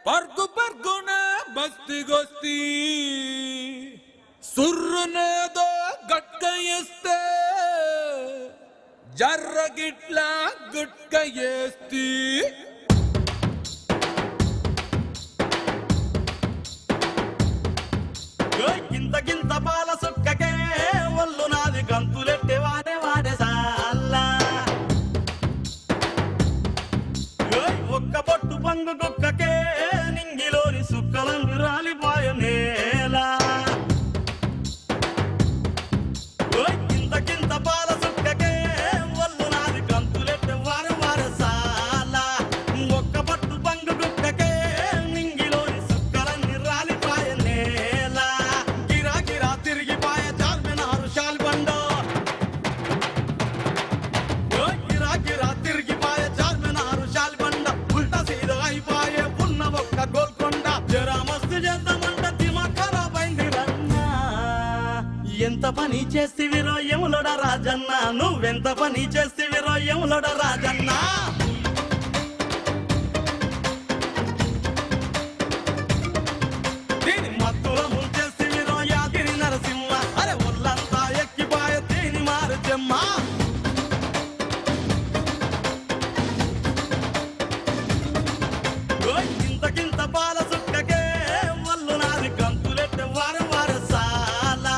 పర్గు పర్గున బస్తిగొస్తి సుర్రునేదో గట్క ఇస్తే జర్రగిట్ల గుట్క వేస్తి గింత గింత పాల సుక్కకే ఒళ్ళు నాది గంతులెట్టే వాడే వాడే సాల్లా ఒక్క పొట్టు పంగు కుక్కకే నింగిలోని సుక్కలను రాలిపోయ నేలా గింత గింత పాల సుక్కకే ఒళ్ళు నాది గంతులెట్టే వాడే వాడే సాల్లా ఒక్క పొట్టు పంగు కుక్కకే నింగిలోని సుక్కలన్నీ రాలిపోయ నేలా గిరా గిరా తిరిగిపోయ చార్మినారు షాల్బండ గిరా గిరా తిరిగిపోయ చార్మినారు షాల్బండ ఉల్టా సీదా అయిపోయే ఉన్న ఒక్క గోల్కొండ జరా మస్తు చేద్దామంట దిమాగ్ ఖరాబ్ అయింది రన్నా ఎంత పని చేస్తివిరో యములోడ రాజన్న నువ్వెంత పని చేస్తివిరో యములోడ రాజన్న దీని మత్తుల ముంచేస్తివిరో యాగిరి నరసింహ అరే ఒళ్ళంతా ఎక్కిపాయ దీని మారుచెమ్మ గింత పాల సుక్కకే ఒళ్ళు నాది గంతులెట్టే వారు వారు సాలా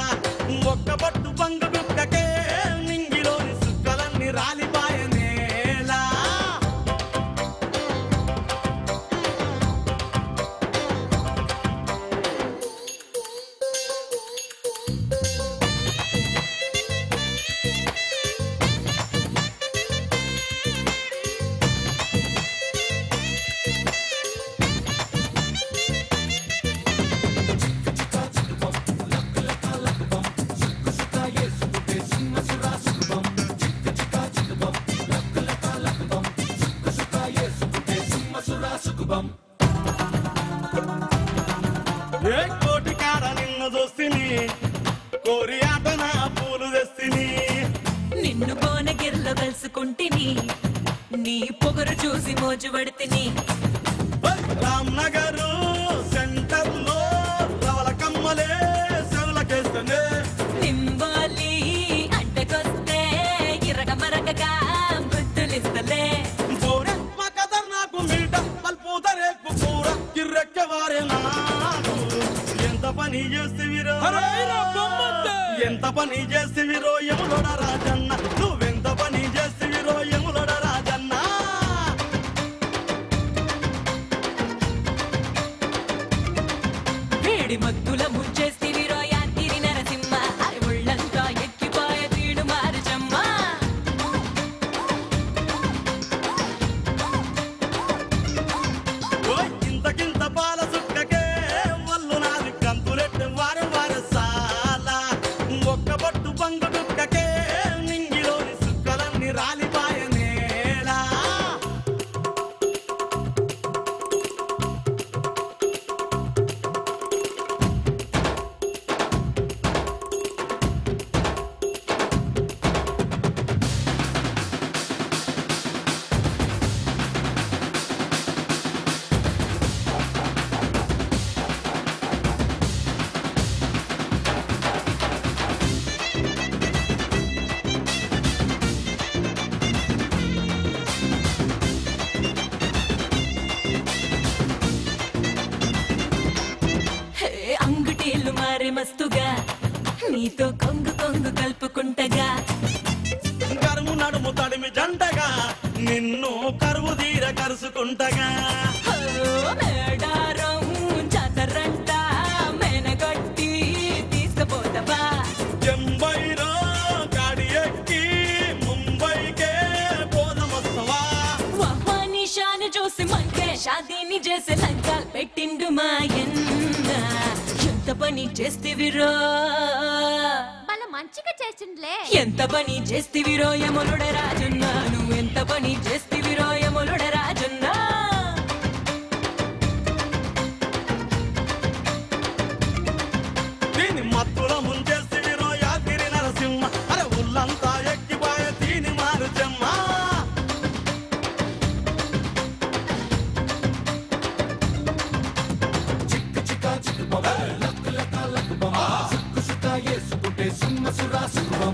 ఒక్క బట్టు పంగు కుక్కకే నింగిలోని సుక్కలన్నీ రాలిపాయ నేలా ఏ కోటి కాడ నిన్ను చూస్తిని కోరి ఆట నా పూలు తెస్తిని నిన్ను కోనగిరిలో కలుసుకుంటిని నీ పొగరు చూసి మోజు పడితిని రామ్ నగర్ సెంటర్ లో రవల కమ్మలే సెవలకేస్తనే నింబాలి అడ్డకొస్తే ఇరగ మరగగా బుద్ధులిస్తలే మా కదర్ నాకు మీట పల్పూతరేపు కూర కిర్రెక్కే వారే నాకు ఎంత పని చేస్తివిరో ఎంత పని చేస్తివిరో యములోడ రాజన్న నువ్వెంత పని చేస్తివిరో యములోడ రాజన్న వేడి మత్తుల ముంచేస్తివిరో యాగిరి నరసింహ అరే ఒళ్ళంతా ఎక్కిపాయ తీడు మారుచమ్మ గింత పాల సుక్కకే ఒళ్ళు నాది గంతులెట్టే వారు వారు సాలా ఒక్క బట్టు పంగు కుక్కకే నింగిలోని సుక్కలన్నీ రాలిపాయ నేలా హే అంగుటీలు మారే మస్తుగా నీతో కొంగు కొంగు కలుపుకుంటగా కరుము నడుము తడిమి జంటగా నిన్ను కరువు తీర కరుసుకుంటగా హో మేడారం జాతరంట మేనగట్టి తీసుకుపోతావా జంబైలో గాడి ఎక్కి ముంబైకే పోదమొస్తవా నిషాను చూసి మంటే షాదీని చేసి లంకాలు పెట్టిండు మాయన్న ఎంత పని చేస్తివిరో వాళ్ళ మంచిగా చేసిండ్లే ఎంత పని చేస్తివిరో యములుడ రాజున్న నువ్వెంత పని చేస్తివిరో యములుడ రాజున్న దీని మత్తుల ముంచేస్తివిరో యాగిరి నరసింహ అరే ఉల్లంతా ఎక్కిపాయ దీని మారుచెమ్మ లక్ లక లక్ బం సుక్కు సుక్క వేసుకుంటే సుమ్మ సురా సుఖం